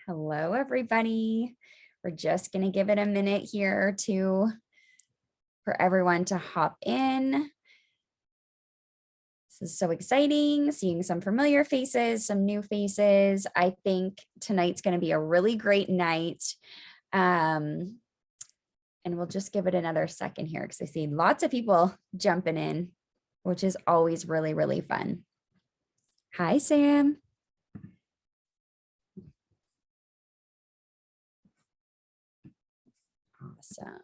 Hello, everybody. We're just going to give it a minute here for everyone to hop in. This is so exciting, seeing some familiar faces, some new faces. I think tonight's going to be a really great night. And we'll just give it another second here because I see lots of people jumping in, which is always really, really fun. Hi, Sam. Awesome.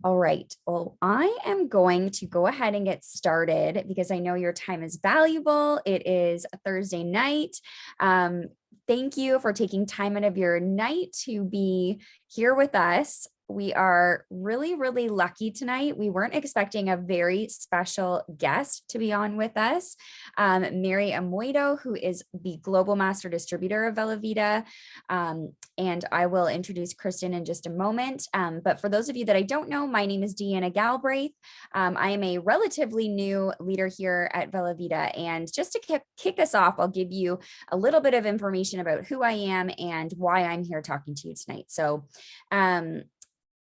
All right. Well, I am going to go ahead and get started because I know your time is valuable. It is a Thursday night. Thank you for taking time out of your night to be here with us. We are really, really lucky tonight. We weren't expecting a very special guest to be on with us, Mary Amoido, who is the Global Master Distributor of Velavita. And I will introduce Kristen in just a moment. But for those of you that I don't know, my name is Deanna Galbraith. I am a relatively new leader here at Velavita. And just to kick us off, I'll give you a little bit of information about who I am and why I'm here talking to you tonight. So,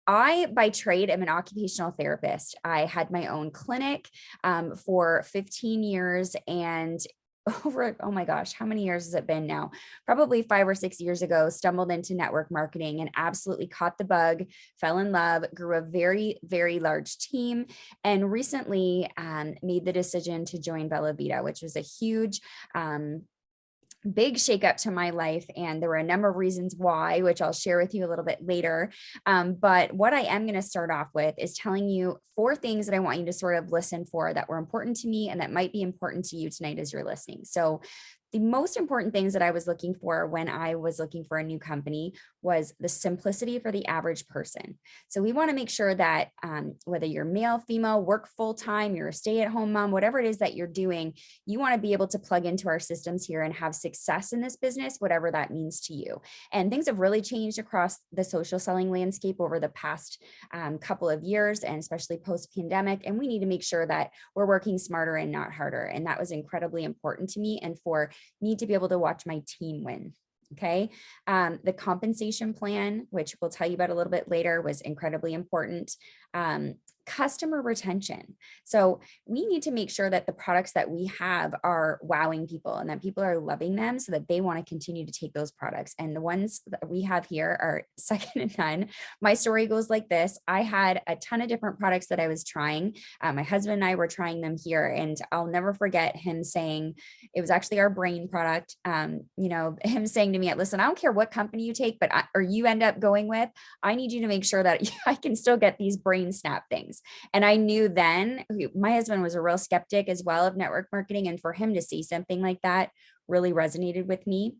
I, by trade, am an occupational therapist. I had my own clinic for 15 years and oh my gosh, how many years has it been now? Probably 5 or 6 years ago, stumbled into network marketing and absolutely caught the bug, fell in love, grew a very, very large team, and recently made the decision to join Velavita, which was a huge, big shakeup to my life. And there were a number of reasons why, which I'll share with you a little bit later. But what I am going to start off with is telling you 4 things that I want you to sort of listen for that were important to me and that might be important to you tonight as you're listening. So the most important things that I was looking for when I was looking for a new company was the simplicity for the average person. So we want to make sure that whether you're male, female, work full-time, you're a stay-at-home mom, whatever it is that you're doing, you want to be able to plug into our systems here and have success in this business, whatever that means to you. And things have really changed across the social selling landscape over the past couple of years, and especially post-pandemic. And we need to make sure that we're working smarter and not harder. And that was incredibly important to me and for need to be able to watch my team win. Okay. The compensation plan, which we'll tell you about a little bit later, was incredibly important. Customer retention. So we need to make sure that the products that we have are wowing people and that people are loving them so that they want to continue to take those products. And the ones that we have here are second to none. My story goes like this. I had a ton of different products that I was trying. My husband and I were trying them here, and I'll never forget him saying, it was actually our brain product. Him saying to me, listen, I don't care what company you take, or you end up going with, I need you to make sure that I can still get these brain snap things. And I knew then, my husband was a real skeptic as well of network marketing. And for him to see something like that really resonated with me.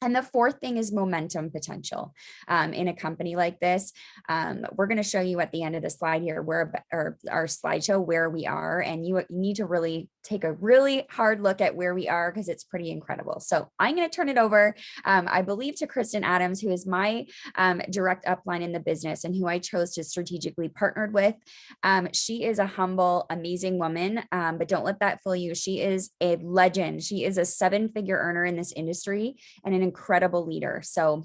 And the 4th thing is momentum potential in a company like this. We're going to show you at the end of the slide here our slideshow where we are, and you need to really take a really hard look at where we are because it's pretty incredible. So I'm going to turn it over, I believe, to Kristen Adams, who is my direct upline in the business and who I chose to strategically partnered with. She is a humble, amazing woman, but don't let that fool you. She is a legend. She is a 7-figure earner in this industry and an incredible leader. So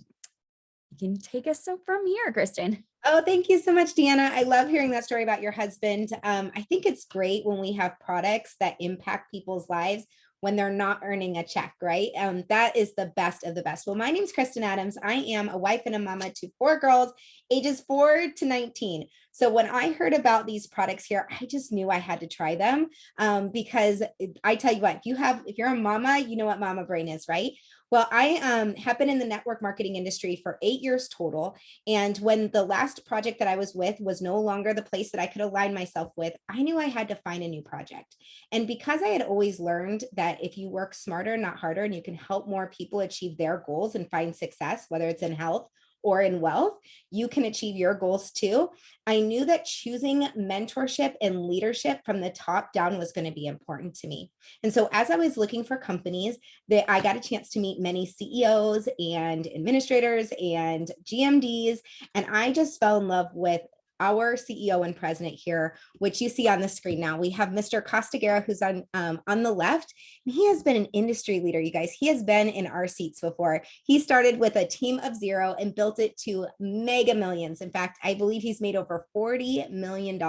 you can take us from here, Kristen. Oh, thank you so much, Deanna. I love hearing that story about your husband. I think it's great when we have products that impact people's lives when they're not earning a check, right? That is the best of the best. Well, my name is Kristen Adams. I am a wife and a mama to 4 girls, ages 4 to 19. So when I heard about these products here, I just knew I had to try them because I tell you what, if you're a mama, you know what mama brain is, right? Well, I have been in the network marketing industry for 8 years total. And when the last project that I was with was no longer the place that I could align myself with, I knew I had to find a new project. And because I had always learned that if you work smarter, not harder, and you can help more people achieve their goals and find success, whether it's in health or in wealth, you can achieve your goals too. I knew that choosing mentorship and leadership from the top down was going to be important to me. And so as I was looking for companies, that I got a chance to meet many CEOs and administrators and GMDs, and I just fell in love with our CEO and president here, which you see on the screen now. We have Mr. Costagera, who's on the left, and he has been an industry leader, you guys. He has been in our seats before. He started with a team of 0 and built it to mega millions. In fact, I believe he's made over $40 million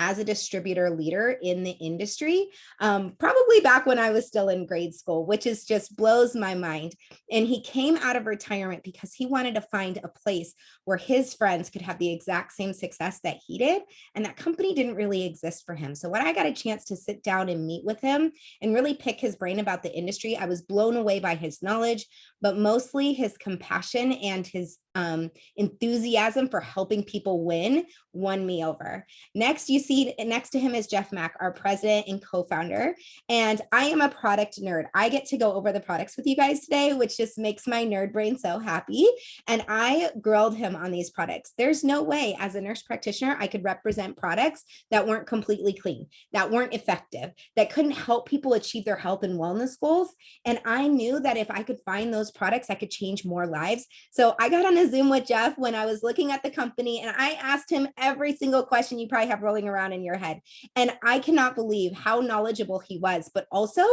as a distributor leader in the industry, probably back when I was still in grade school, which is just blows my mind. And he came out of retirement because he wanted to find a place where his friends could have the exact same success that he did. And that company didn't really exist for him. So when I got a chance to sit down and meet with him and really pick his brain about the industry, I was blown away by his knowledge, but mostly his compassion and his enthusiasm for helping people won me over. Next, you see next to him is Jeff Mack, our president and co-founder. And I am a product nerd. I get to go over the products with you guys today, which just makes my nerd brain so happy. And I grilled him on these products. There's no way as a nurse practitioner, I could represent products that weren't completely clean, that weren't effective, that couldn't help people achieve their health and wellness goals. And I knew that if I could find those products, I could change more lives. So I got on a Zoom with Jeff when I was looking at the company, and I asked him every single question you probably have rolling around in your head. And I cannot believe how knowledgeable he was. But also,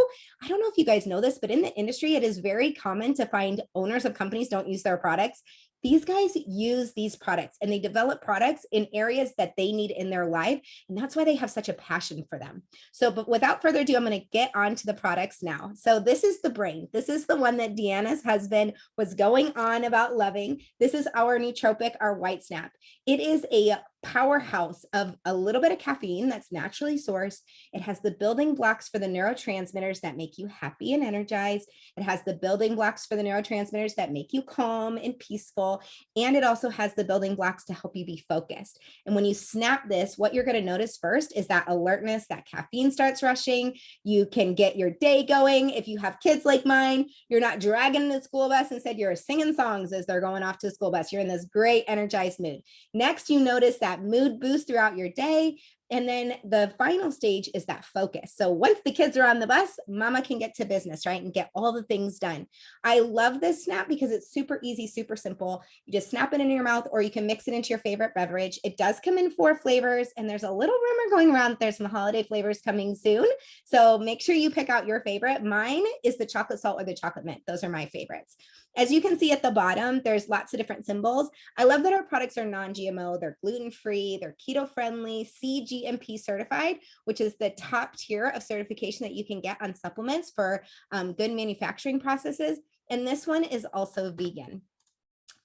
I don't know if you guys know this, but in the industry, it is very common to find owners of companies don't use their products. These guys use these products and they develop products in areas that they need in their life. And that's why they have such a passion for them. So, but without further ado, I'm going to get on to the products now. So this is the brain. This is the one that Deanna's husband was going on about loving. This is our nootropic, our white snap. It is a powerhouse of a little bit of caffeine that's naturally sourced. It has the building blocks for the neurotransmitters that make you happy and energized. It has the building blocks for the neurotransmitters that make you calm and peaceful. And it also has the building blocks to help you be focused. And when you snap this, what you're going to notice first is that alertness, that caffeine starts rushing. You can get your day going. If you have kids like mine, you're not dragging the school bus. Instead, you're singing songs as they're going off to the school bus. You're in this great energized mood. Next, you notice that mood boost throughout your day. And then the final stage is that focus. So once the kids are on the bus, mama can get to business, right? And get all the things done. I love this snap because it's super easy, super simple. You just snap it into your mouth or you can mix it into your favorite beverage. It does come in 4 flavors and there's a little rumor going around that there's some holiday flavors coming soon. So make sure you pick out your favorite. Mine is the chocolate salt or the chocolate mint. Those are my favorites. As you can see at the bottom, there's lots of different symbols. I love that our products are non-GMO, they're gluten-free, they're keto-friendly, CGMP certified, which is the top tier of certification that you can get on supplements for good manufacturing processes. And this one is also vegan.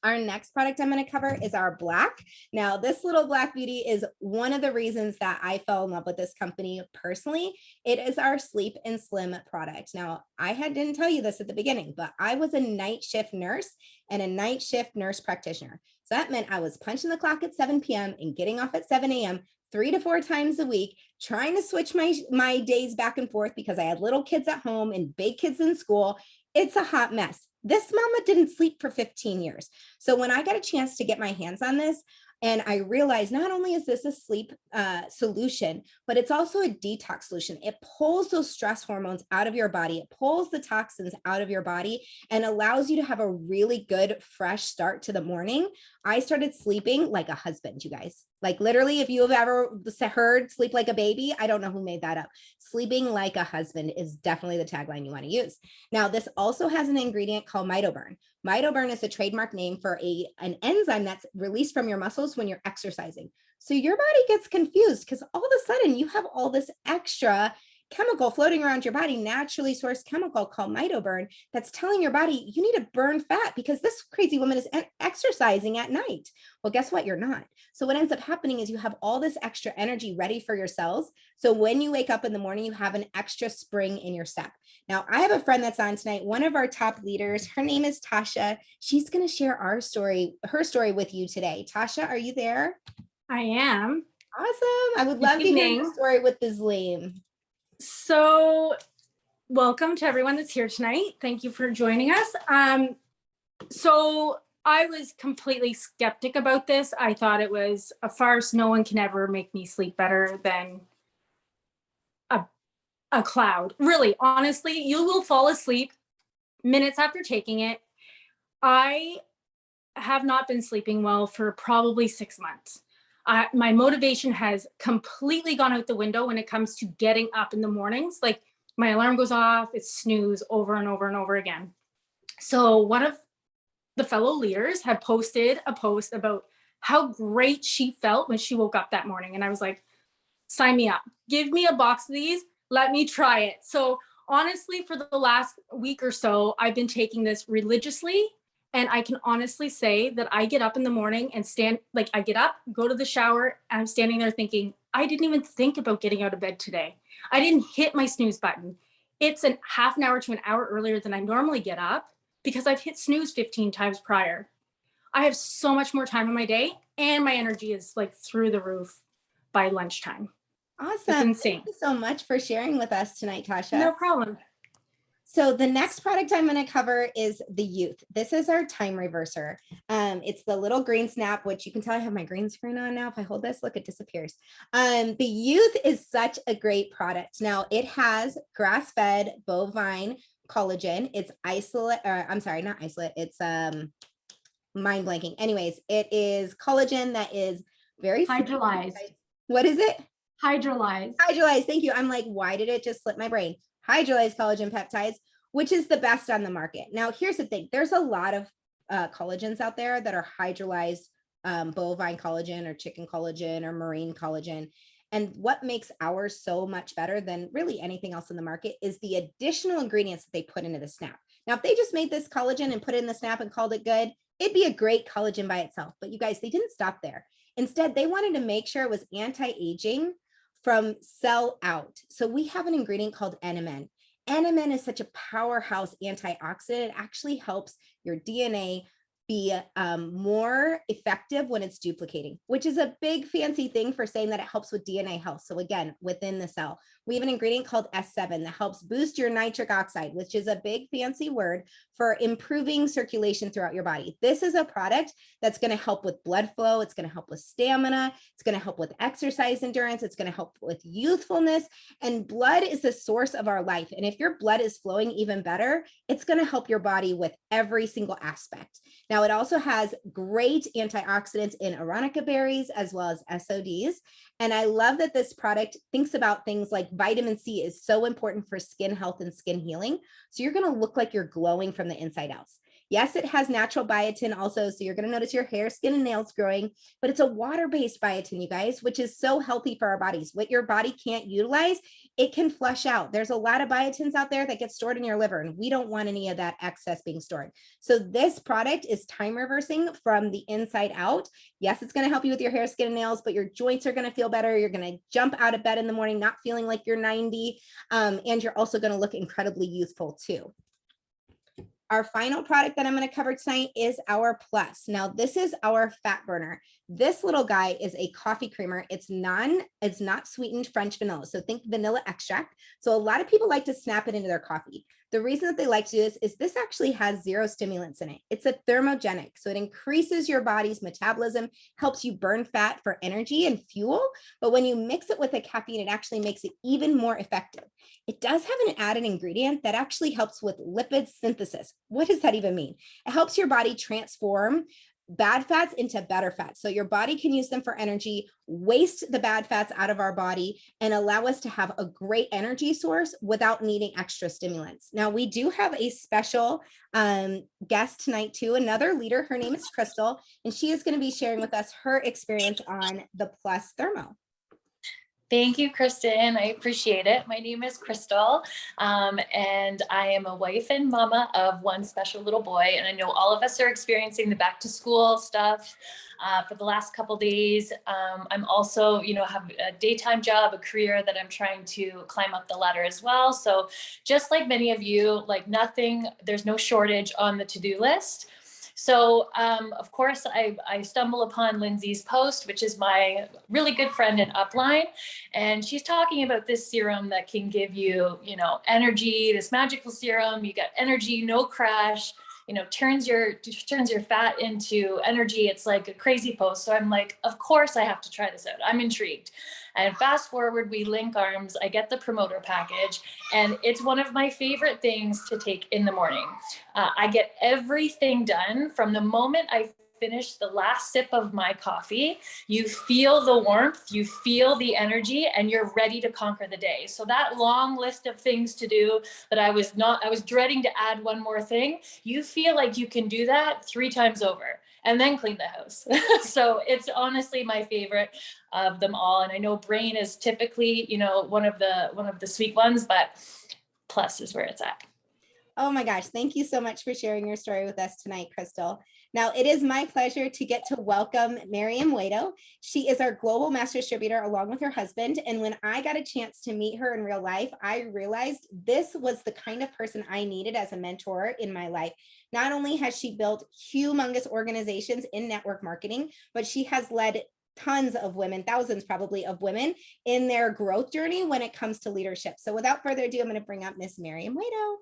Our next product I'm going to cover is our black. Now, this little black beauty is one of the reasons that I fell in love with this company personally. It is our Sleep and Slim product. Now, didn't tell you this at the beginning, but I was a night shift nurse and a night shift nurse practitioner. So that meant I was punching the clock at 7 p.m. and getting off at 7 a.m. 3 to 4 times a week, trying to switch my days back and forth because I had little kids at home and big kids in school. It's a hot mess. This mama didn't sleep for 15 years. So when I got a chance to get my hands on this, and I realized not only is this a sleep solution, but it's also a detox solution. It pulls those stress hormones out of your body. It pulls the toxins out of your body and allows you to have a really good, fresh start to the morning. I started sleeping like a husband, you guys. Like literally, if you have ever heard sleep like a baby, I don't know who made that up. Sleeping like a husband is definitely the tagline you want to use. Now, this also has an ingredient called mitoburn. Mitoburn is a trademark name for an enzyme that's released from your muscles when you're exercising. So your body gets confused because all of a sudden you have all this extra chemical floating around your body, naturally sourced chemical called mitoburn, that's telling your body you need to burn fat because this crazy woman is exercising at night. Well, guess what? You're not. So what ends up happening is you have all this extra energy ready for your cells. So when you wake up in the morning, you have an extra spring in your step. Now, I have a friend that's on tonight, one of our top leaders. Her name is Tasha. She's going to share her story with you today. Tasha, are you there? I am. Awesome. I would love to hear your story with Bizleem. So welcome to everyone that's here tonight. Thank you for joining us. So I was completely skeptic about this. I thought it was a farce. No one can ever make me sleep better than a cloud. Really, honestly, you will fall asleep minutes after taking it. I have not been sleeping well for probably 6 months. My motivation has completely gone out the window when it comes to getting up in the mornings. Like my alarm goes off, it's snooze over and over and over again. So one of the fellow leaders had posted a post about how great she felt when she woke up that morning. And I was like, sign me up, give me a box of these, let me try it. So honestly, for the last week or so, I've been taking this religiously. And I can honestly say that I get up in the morning and I get up, go to the shower, and I'm standing there thinking, I didn't even think about getting out of bed today. I didn't hit my snooze button. It's a half an hour to an hour earlier than I normally get up because I've hit snooze 15 times prior. I have so much more time in my day and my energy is like through the roof by lunchtime. It's Awesome. insane. Thank you so much for sharing with us tonight, Tasha. No problem. So the next product I'm going to cover is the Youth. This is our time reverser. It's the little green snap, which you can tell I have my green screen on now. If I hold this, look, it disappears. The Youth is such a great product. Now it has grass-fed bovine collagen. It's isolate, I'm sorry, not isolate. It's mind blanking. Anyways, it is collagen that is very hydrolyzed. What is it? Hydrolyzed. Hydrolyzed. Thank you. I'm like, why did it just slip my brain? Hydrolyzed collagen peptides, which is the best on the market. Now, here's the thing. There's a lot of collagens out there that are hydrolyzed bovine collagen or chicken collagen or marine collagen. And what makes ours so much better than really anything else in the market is the additional ingredients that they put into the snap. Now, if they just made this collagen and put it in the snap and called it good, it'd be a great collagen by itself. But you guys, they didn't stop there. Instead, they wanted to make sure it was anti-aging from cell out. So we have an ingredient called NMN. NMN is such a powerhouse antioxidant. It actually helps your DNA be more effective when it's duplicating, which is a big fancy thing for saying that it helps with DNA health. So again, within the cell, we have an ingredient called S7 that helps boost your nitric oxide, which is a big fancy word for improving circulation throughout your body. This is a product that's going to help with blood flow. It's going to help with stamina. It's going to help with exercise endurance. It's going to help with youthfulness. And blood is the source of our life. And if your blood is flowing even better, it's going to help your body with every single aspect. Now, it also has great antioxidants in aronica berries as well as SODs. And I love that this product thinks about things like vitamin C is so important for skin health and skin healing. So you're going to look like you're glowing from the inside out. Yes, it has natural biotin also, so you're going to notice your hair, skin, and nails growing, but it's a water-based biotin, you guys, which is so healthy for our bodies. What your body can't utilize, it can flush out. There's a lot of biotins out there that get stored in your liver, and we don't want any of that excess being stored. So this product is time reversing from the inside out. Yes, it's going to help you with your hair, skin, and nails, but your joints are going to feel better. You're going to jump out of bed in the morning not feeling like you're 90, and you're also going to look incredibly youthful too. Our final product that I'm going to cover tonight is our Plus. Now, this is our fat burner. This little guy is a coffee creamer. It's not sweetened French vanilla. So think vanilla extract. So a lot of people like to snap it into their coffee. The reason that they like to do this is this actually has 0 stimulants in it. It's a thermogenic. So it increases your body's metabolism, helps you burn fat for energy and fuel. But when you mix it with a caffeine, it actually makes it even more effective. It does have an added ingredient that actually helps with lipid synthesis. What does that even mean? It helps your body transform bad fats into better fats. So your body can use them for energy, waste the bad fats out of our body, and allow us to have a great energy source without needing extra stimulants. Now, we do have a special guest tonight too, another leader. Her name is Crystal, and she is going to be sharing with us her experience on the Plus Thermo. Thank you, Kristen. I appreciate it. My name is Crystal, and I am a wife and mama of one special little boy. And I know all of us are experiencing the back to school stuff for the last couple days. I'm also, have a daytime job, a career that I'm trying to climb up the ladder as well. So just like many of you, there's no shortage on the to-do list. So, of course, I stumble upon Lindsay's post, which is my really good friend in Upline. And she's talking about this serum that can give you, energy, this magical serum. You get energy, no crash, turns your fat into energy. It's like a crazy post. So I'm like, of course I have to try this out. I'm intrigued. And fast forward, we link arms. I get the promoter package, and it's one of my favorite things to take in the morning. I get everything done from the moment I finish the last sip of my coffee, you feel the warmth, you feel the energy, and you're ready to conquer the day. So that long list of things to do that I was dreading to add one more thing, you feel like you can do that 3 times over and then clean the house. So it's honestly my favorite of them all. And I know brain is typically, one of the sweet ones, but plus is where it's at. Oh my gosh, thank you so much for sharing your story with us tonight, Crystal. Now, it is my pleasure to get to welcome Miriam Waito. She is our global master distributor along with her husband. And when I got a chance to meet her in real life, I realized this was the kind of person I needed as a mentor in my life. Not only has she built humongous organizations in network marketing, but she has led tons of women, thousands probably of women in their growth journey when it comes to leadership. So without further ado, I'm going to bring up Miss Miriam Waito.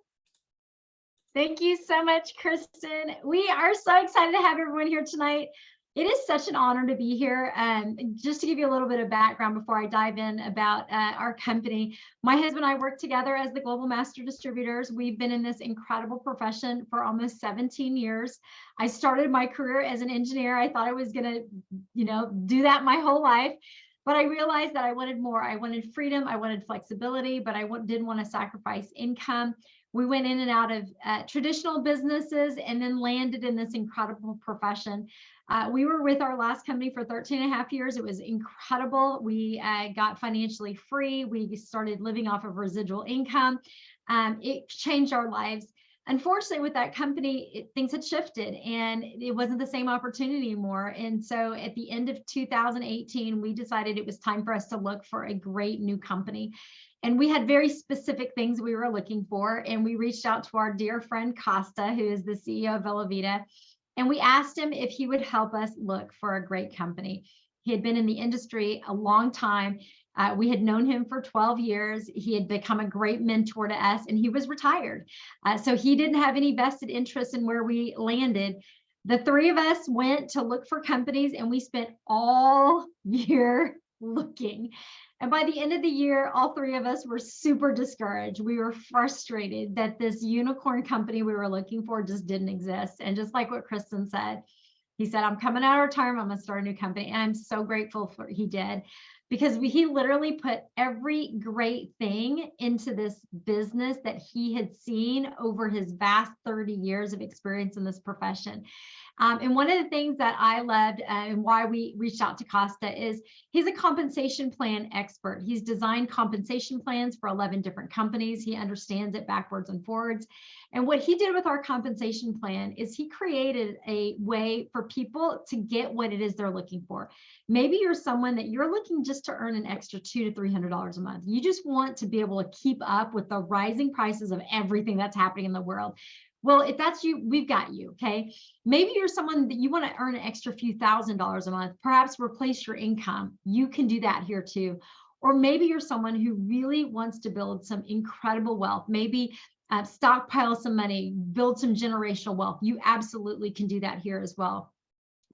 Thank you so much, Kristen. We are so excited to have everyone here tonight. It is such an honor to be here. Just to give you a little bit of background before I dive in about our company, my husband and I work together as the Global Master Distributors. We've been in this incredible profession for almost 17 years. I started my career as an engineer. I thought I was going to, do that my whole life. But I realized that I wanted more. I wanted freedom. I wanted flexibility, but I didn't want to sacrifice income. We went in and out of traditional businesses and then landed in this incredible profession. We were with our last company for 13 and a half years. It was incredible. We got financially free. We started living off of residual income. It changed our lives. Unfortunately, with that company, things had shifted and it wasn't the same opportunity anymore. And so at the end of 2018, we decided it was time for us to look for a great new company. And we had very specific things we were looking for. And we reached out to our dear friend Costa, who is the CEO of Velavita. And we asked him if he would help us look for a great company. He had been in the industry a long time. We had known him for 12 years. He had become a great mentor to us and he was retired. So he didn't have any vested interest in where we landed. The 3 of us went to look for companies and we spent all year looking. And by the end of the year, all 3 of us were super discouraged. We were frustrated that this unicorn company we were looking for just didn't exist. And just like what Kristen said, he said, I'm coming out of retirement, I'm going to start a new company. And I'm so grateful for he did, because he literally put every great thing into this business that he had seen over his vast 30 years of experience in this profession. And one of the things that I loved and why we reached out to Costa is he's a compensation plan expert. He's designed compensation plans for 11 different companies. He understands it backwards and forwards. And what he did with our compensation plan is he created a way for people to get what it is they're looking for. Maybe you're someone that you're looking just to earn an extra $200 to $300 a month. You just want to be able to keep up with the rising prices of everything that's happening in the world. Well, if that's you, we've got you, okay? Maybe you're someone that you want to earn an extra few $1,000s a month, perhaps replace your income. You can do that here too. Or maybe you're someone who really wants to build some incredible wealth, maybe stockpile some money, build some generational wealth. You absolutely can do that here as well.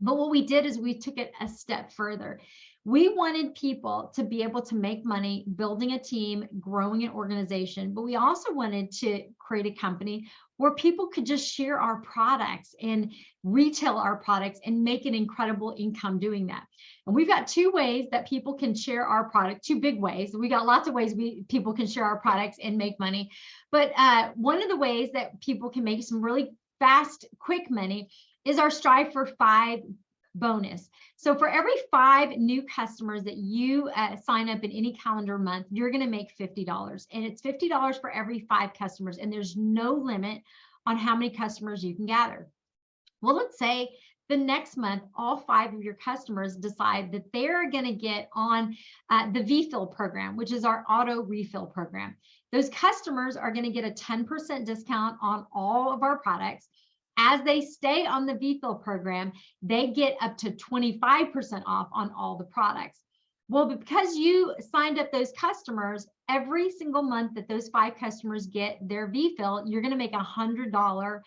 But what we did is we took it a step further. We wanted people to be able to make money building a team, growing an organization, but we also wanted to create a company where people could just share our products and retail our products and make an incredible income doing that. And we've got 2 ways that people can share our product, 2 big ways. We got lots of ways people can share our products and make money. But one of the ways that people can make some really fast, quick money is our Strive for 5 bonus. So for every 5 new customers that you sign up in any calendar month, you're going to make $50. And it's $50 for every 5 customers. And there's no limit on how many customers you can gather. Well, let's say the next month, all 5 of your customers decide that they're going to get on the V-Fill program, which is our auto refill program. Those customers are going to get a 10% discount on all of our products. As they stay on the V-Fill program, they get up to 25% off on all the products. Well, because you signed up those customers, every single month that those 5 customers get their V-Fill, you're going to make $100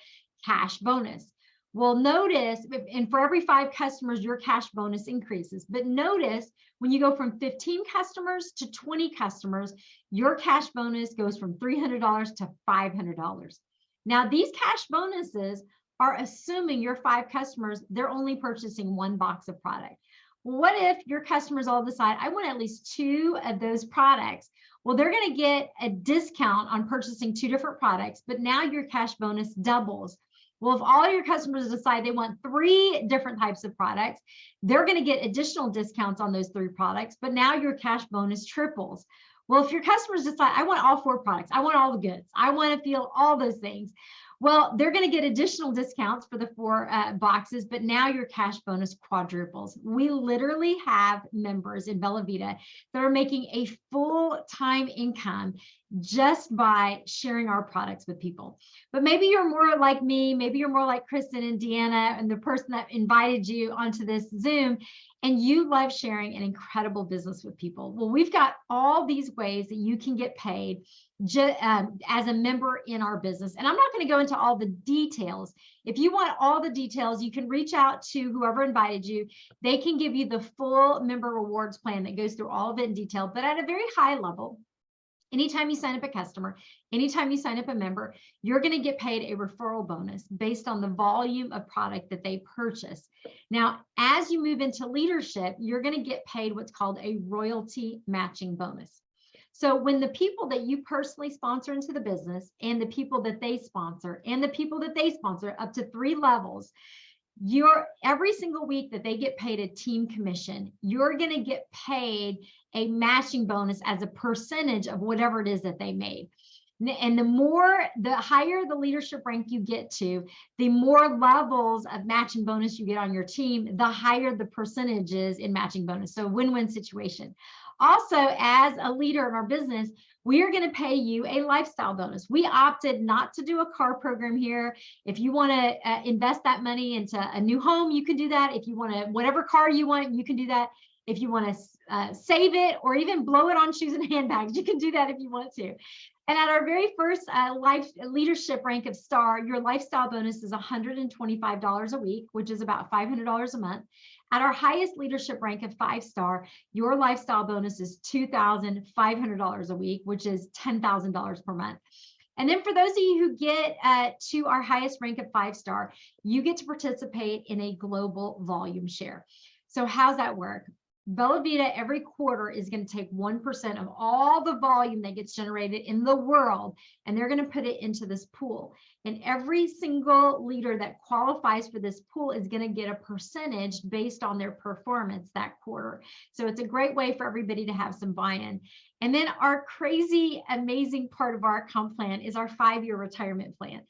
cash bonus. Well, notice, and for every 5 customers, your cash bonus increases. But notice when you go from 15 customers to 20 customers, your cash bonus goes from $300 to $500. Now, these cash bonuses are assuming your 5 customers, they're only purchasing 1 box of product. Well, what if your customers all decide, I want at least 2 of those products? Well, they're going to get a discount on purchasing 2 different products, but now your cash bonus doubles. Well, if all your customers decide they want 3 different types of products, they're going to get additional discounts on those 3 products, but now your cash bonus triples. Well, if your customers decide, I want all 4 products, I want all the goods, I want to feel all those things, well, they're going to get additional discounts for the 4 boxes, but now your cash bonus quadruples. We literally have members in Bella Vita that are making a full-time income just by sharing our products with people. But maybe you're more like me, maybe you're more like Kristen and Deanna and the person that invited you onto this Zoom, and you love sharing an incredible business with people. Well, we've got all these ways that you can get paid as a member in our business. And I'm not going to go into all the details. If you want all the details, you can reach out to whoever invited you. They can give you the full member rewards plan that goes through all of it in detail. But at a very high level, anytime you sign up a customer, anytime you sign up a member, you're going to get paid a referral bonus based on the volume of product that they purchase. Now, as you move into leadership, you're going to get paid what's called a royalty matching bonus. So when the people that you personally sponsor into the business and the people that they sponsor and the people that they sponsor up to 3 levels, every single week that they get paid a team commission, you're going to get paid a matching bonus as a percentage of whatever it is that they made. And the higher the leadership rank you get to, the more levels of matching bonus you get on your team, the higher the percentages in matching bonus. So win-win situation. Also, as a leader in our business, we are going to pay you a lifestyle bonus. We opted not to do a car program here. If you want to invest that money into a new home, you can do that. If you want to, whatever car you want, you can do that. If you want to save it or even blow it on shoes and handbags, you can do that if you want to. And at our very first life leadership rank of star, your lifestyle bonus is $125 a week, which is about $500 a month. At our highest leadership rank of 5-star, your lifestyle bonus is $2,500 a week, which is $10,000 per month. And then for those of you who get to our highest rank of 5-star, you get to participate in a global volume share. So how's that work? Bella Vita every quarter is going to take 1% of all the volume that gets generated in the world, and they're going to put it into this pool. And every single leader that qualifies for this pool is going to get a percentage based on their performance that quarter. So it's a great way for everybody to have some buy-in. And then our crazy, amazing part of our comp plan is our 5-year retirement plan.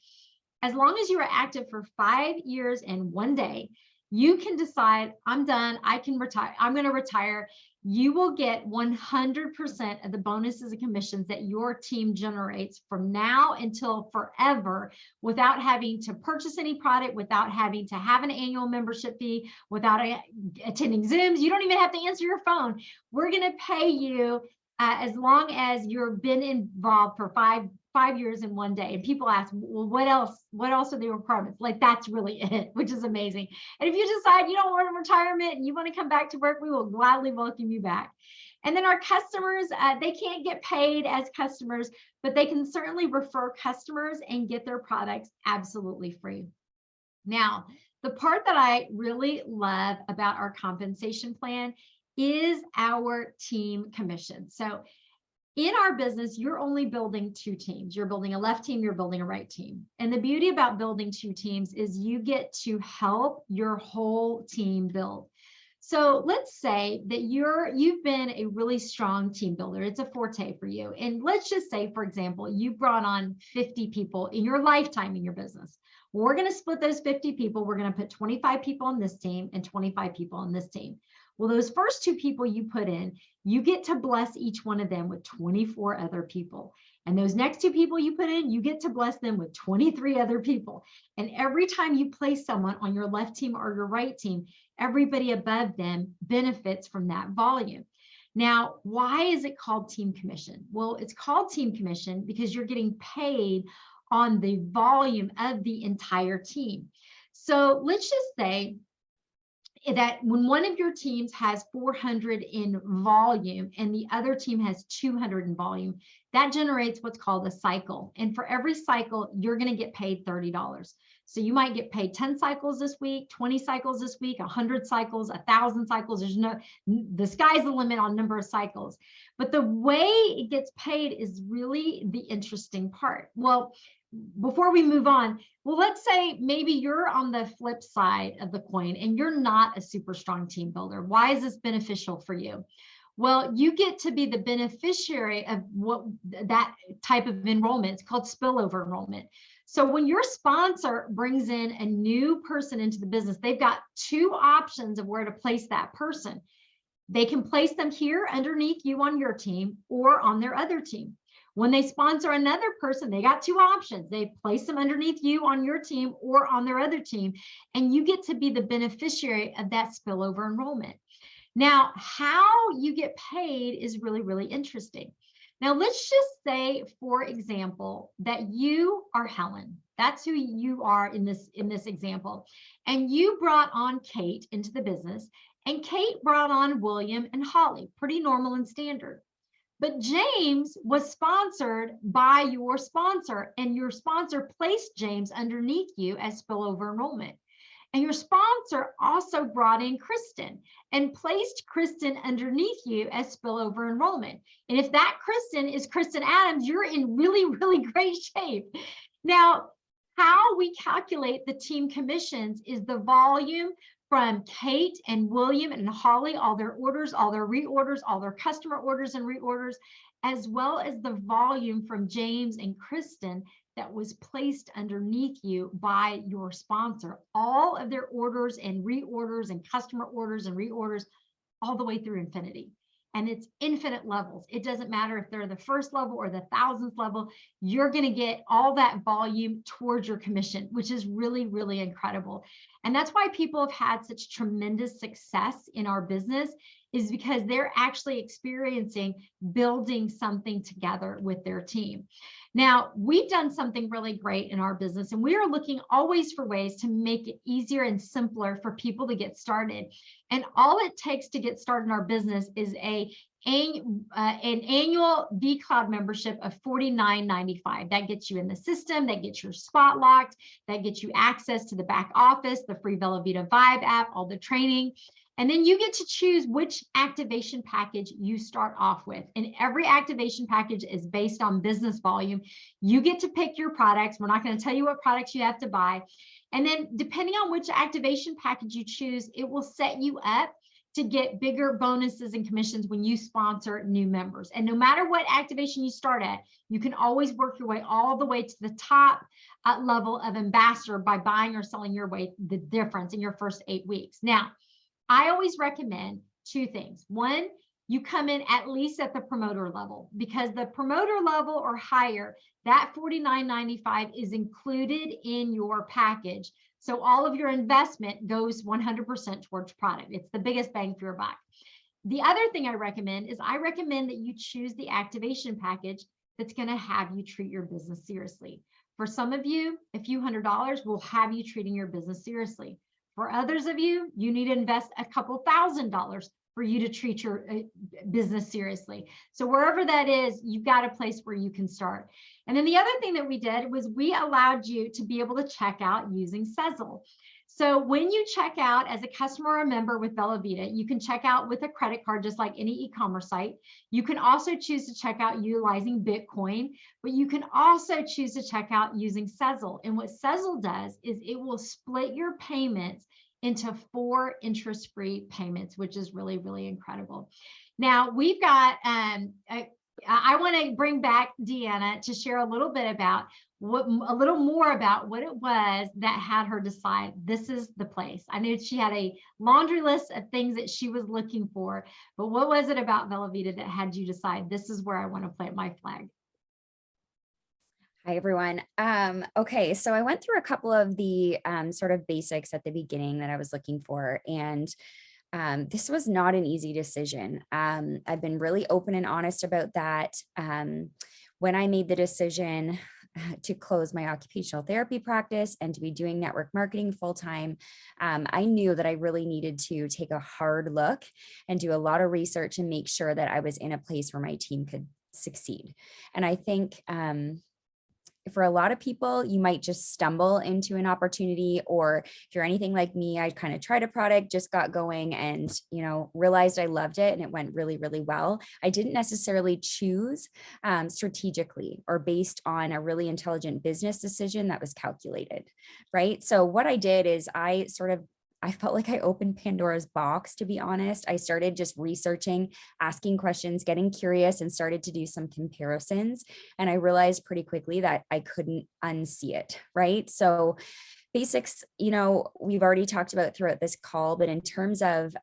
As long as you are active for 5 years and 1 day, you can decide, I'm done, I can retire, I'm going to retire. You will get 100% of the bonuses and commissions that your team generates from now until forever without having to purchase any product, without having to have an annual membership fee, without attending Zooms. You don't even have to answer your phone. We're going to pay you as long as you've been involved for 5 years in 1 day. And people ask, well, what else are the requirements? Like, that's really it, which is amazing. And if you decide you don't want retirement and you want to come back to work, we will gladly welcome you back. And then our customers, they can't get paid as customers, but they can certainly refer customers and get their products absolutely free. Now, the part that I really love about our compensation plan is our team commission. So in our business, you're only building 2 teams. You're building a left team, you're building a right team. And the beauty about building 2 teams is you get to help your whole team build. So let's say that you've been a really strong team builder. It's a forte for you. And let's just say, for example, you brought on 50 people in your lifetime in your business. We're going to split those 50 people. We're going to put 25 people on this team and 25 people on this team. Well, those first 2 people you put in, you get to bless each one of them with 24 other people. And those next 2 people you put in, you get to bless them with 23 other people. And every time you place someone on your left team or your right team, everybody above them benefits from that volume. Now, why is it called team commission? Well, it's called team commission because you're getting paid on the volume of the entire team. So let's just say that when one of your teams has 400 in volume and the other team has 200 in volume, that generates what's called a cycle. And for every cycle, you're going to get paid $30. So you might get paid 10 cycles this week, 20 cycles this week, 100 cycles, 1,000 cycles. The sky's the limit on number of cycles. But the way it gets paid is really the interesting part. Well, before we move on, well, let's say maybe you're on the flip side of the coin and you're not a super strong team builder. Why is this beneficial for you? Well, you get to be the beneficiary of what that type of enrollment. It's called spillover enrollment. So when your sponsor brings in a new person into the business, they've got two options of where to place that person. They can place them here underneath you on your team or on their other team. When they sponsor another person, they got two options. They place them underneath you on your team or on their other team, and you get to be the beneficiary of that spillover enrollment. Now, how you get paid is really, really interesting. Now, let's just say, for example, that you are Helen. That's who you are in this example. And you brought on Kate into the business, and Kate brought on William and Holly, pretty normal and standard. But James was sponsored by your sponsor, and your sponsor placed James underneath you as spillover enrollment. And your sponsor also brought in Kristen and placed Kristen underneath you as spillover enrollment. And if that Kristen is Kristen Adams, you're in really, really great shape. Now, how we calculate the team commissions is the volume from Kate and William and Holly, all their orders, all their reorders, all their customer orders and reorders, as well as the volume from James and Kristen that was placed underneath you by your sponsor. All of their orders and reorders and customer orders and reorders all the way through infinity. And it's infinite levels. It doesn't matter if they're the first level or the thousandth level, you're going to get all that volume towards your commission, which is really, really incredible. And that's why people have had such tremendous success in our business, is because they're actually experiencing building something together with their team. Now, we've done something really great in our business, and we are looking always for ways to make it easier and simpler for people to get started. And all it takes to get started in our business is an annual vCloud membership of $49.95. That gets you in the system, that gets your spot locked, that gets you access to the back office, the free Velovita Vibe app, all the training. And then you get to choose which activation package you start off with. And every activation package is based on business volume. You get to pick your products. We're not going to tell you what products you have to buy. And then depending on which activation package you choose, it will set you up to get bigger bonuses and commissions when you sponsor new members. And no matter what activation you start at, you can always work your way all the way to the top level of ambassador by buying or selling your way the difference in your first 8 weeks. Now, I always recommend two things. One, you come in at least at the promoter level, because the promoter level or higher, that $49.95 is included in your package. So all of your investment goes 100% towards product. It's the biggest bang for your buck. The other thing I recommend is that you choose the activation package that's going to have you treat your business seriously. For some of you, a few $100s will have you treating your business seriously. For others of you, you need to invest a couple $1,000s for you to treat your business seriously. So wherever that is, you've got a place where you can start. And then the other thing that we did was we allowed you to be able to check out using Sezzle. So when you check out as a customer or a member with Velovita, you can check out with a credit card, just like any e-commerce site. You can also choose to check out utilizing Bitcoin, but you can also choose to check out using Sezzle. And what Sezzle does is it will split your payments into 4 interest-free payments, which is really, really incredible. Now we've got, I want to bring back Deanna to share a little bit about a little more about what it was that had her decide this is the place. I knew she had a laundry list of things that she was looking for, but what was it about Velovita that had you decide this is where I want to plant my flag? Hi, everyone. Okay, so I went through a couple of the sort of basics at the beginning that I was looking for, and this was not an easy decision. I've been really open and honest about that. When I made the decision to close my occupational therapy practice and to be doing network marketing full-time, I knew that I really needed to take a hard look and do a lot of research and make sure that I was in a place where my team could succeed. And I think for a lot of people, you might just stumble into an opportunity, or if you're anything like me, I kind of tried a product, just got going and, realized I loved it and it went really, really well. I didn't necessarily choose strategically or based on a really intelligent business decision that was calculated, right? So what I did is I felt like I opened Pandora's box, to be honest. I started just researching, asking questions, getting curious, and started to do some comparisons. And I realized pretty quickly that I couldn't unsee it, right? So basics, we've already talked about throughout this call, but in terms of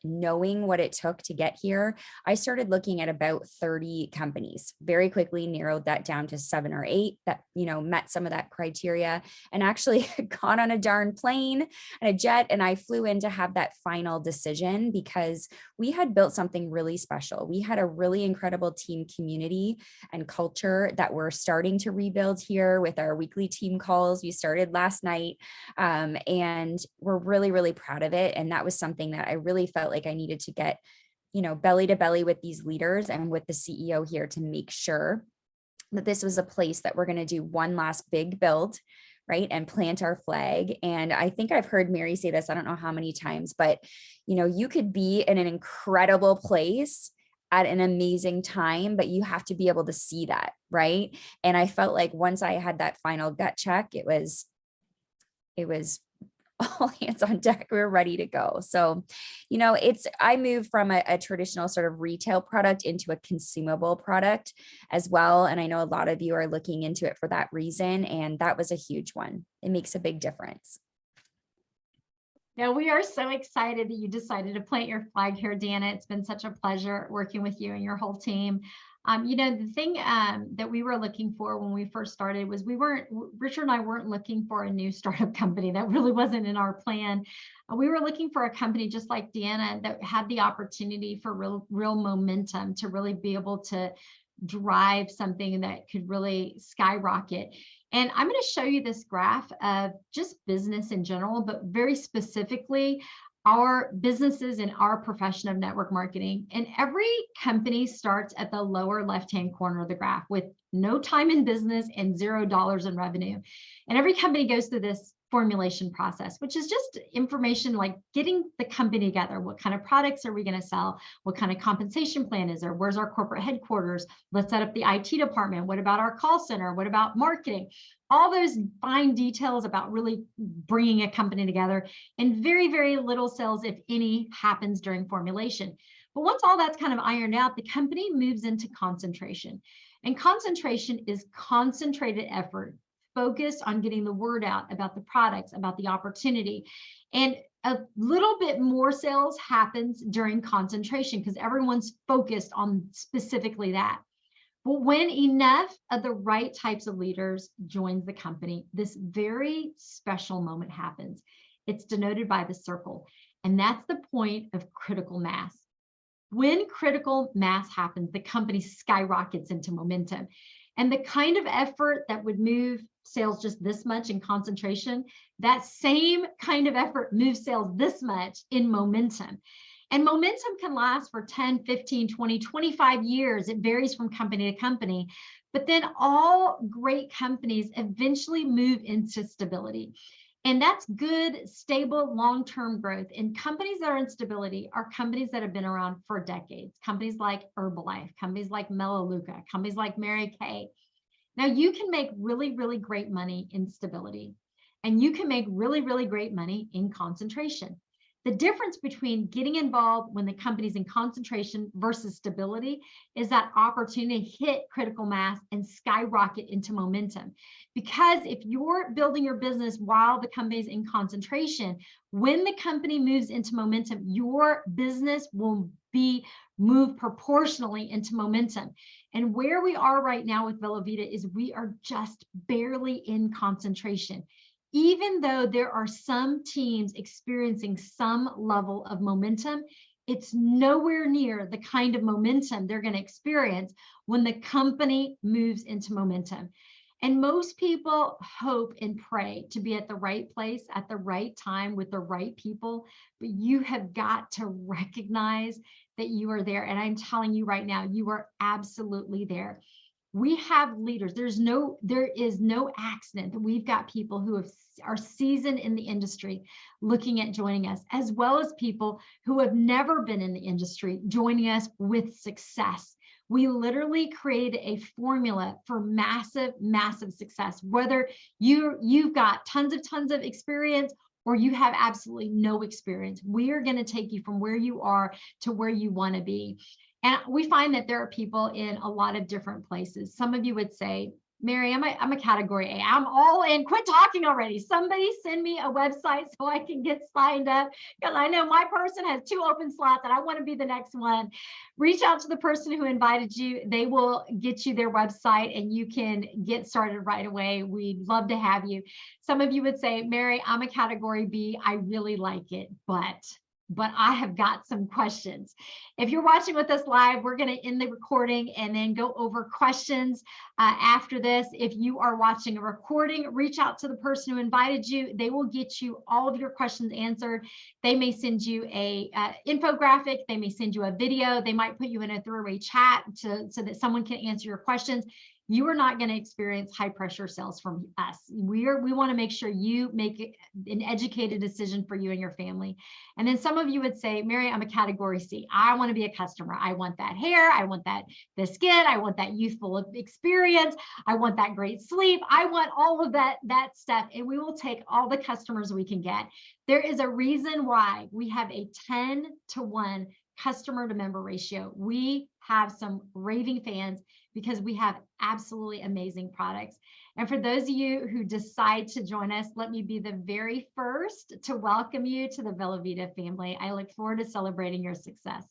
knowing what it took to get here, I started looking at about 30 companies, very quickly narrowed that down to 7 or 8 that, met some of that criteria, and actually got on a darn plane and a jet. And I flew in to have that final decision because we had built something really special. We had a really incredible team community and culture that we're starting to rebuild here with our weekly team calls. We started last night, and we're really, really proud of it. And that was something that I really felt like I needed to get, belly to belly with these leaders and with the CEO here to make sure that this was a place that we're going to do one last big build, right? And plant our flag. And I think I've heard Mary say this, I don't know how many times, but, you could be in an incredible place at an amazing time, but you have to be able to see that, right? And I felt like once I had that final gut check, it was all hands on deck. We were ready to go. So, I moved from a traditional sort of retail product into a consumable product as well. And I know a lot of you are looking into it for that reason. And that was a huge one. It makes a big difference. Now, we are so excited that you decided to plant your flag here, Deanna. It's been such a pleasure working with you and your whole team. The thing that we were looking for when we first started was Richard and I weren't looking for a new startup company. That really wasn't in our plan. We were looking for a company just like Deanna that had the opportunity for real momentum to really be able to drive something that could really skyrocket. And I'm going to show you this graph of just business in general, but very specifically our businesses in our profession of network marketing. And every company starts at the lower left-hand corner of the graph with no time in business and $0 in revenue. And every company goes through this formulation process, which is just information like getting the company together. What kind of products are we going to sell? What kind of compensation plan is there? Where's our corporate headquarters? Let's set up the IT department. What about our call center? What about marketing? All those fine details about really bringing a company together, and very, very little sales, if any, happens during formulation. But once all that's kind of ironed out, the company moves into concentration. And concentration is concentrated effort focused on getting the word out about the products, about the opportunity. And a little bit more sales happens during concentration because everyone's focused on specifically that. But when enough of the right types of leaders joins the company, this very special moment happens. It's denoted by the circle. And that's the point of critical mass. When critical mass happens, the company skyrockets into momentum. And the kind of effort that would move sales just this much in concentration, that same kind of effort moves sales this much in momentum. And momentum can last for 10, 15, 20, 25 years. It varies from company to company. But then all great companies eventually move into stability. And that's good, stable, long-term growth. And companies that are in stability are companies that have been around for decades. Companies like Herbalife, companies like Melaleuca, companies like Mary Kay. Now, you can make really, really great money in stability, and you can make really, really great money in concentration. The difference between getting involved when the company's in concentration versus stability is that opportunity to hit critical mass and skyrocket into momentum. Because if you're building your business while the company's in concentration, when the company moves into momentum, your business will be moved proportionally into momentum. And where we are right now with Bella Vita is we are just barely in concentration. Even though there are some teams experiencing some level of momentum, it's nowhere near the kind of momentum they're going to experience when the company moves into momentum. And most people hope and pray to be at the right place at the right time with the right people, but you have got to recognize that you are there. And I'm telling you right now, you are absolutely there. We have leaders. There is no accident that we've got people who are seasoned in the industry looking at joining us, as well as people who have never been in the industry joining us with success. We literally created a formula for massive, massive success. Whether you've got tons of experience or you have absolutely no experience, we are going to take you from where you are to where you want to be. And we find that there are people in a lot of different places. Some of you would say, Mary, I'm a category A. I'm all in. Quit talking already. Somebody send me a website so I can get signed up, because I know my person has 2 open slots and I want to be the next one. Reach out to the person who invited you. They will get you their website and you can get started right away. We'd love to have you. Some of you would say, Mary, I'm a category B. I really like it, but I have got some questions. If you're watching with us live, we're going to end the recording and then go over questions after this. If you are watching a recording, reach out to the person who invited you. They will get you all of your questions answered. They may send you a infographic. They may send you a video. They might put you in a three-way chat so that someone can answer your questions. You are not going to experience high pressure sales from us. We want to make sure you make an educated decision for you and your family. And then some of you would say, Mary, I'm a category C. I want to be a customer. I want that hair. I want the skin. I want that youthful experience. I want that great sleep. I want all of that stuff. And we will take all the customers we can get. There is a reason why we have a 10-to-1 customer to member ratio. We have some raving fans because we have absolutely amazing products. And for those of you who decide to join us, let me be the very first to welcome you to the Bella Vita family. I look forward to celebrating your success.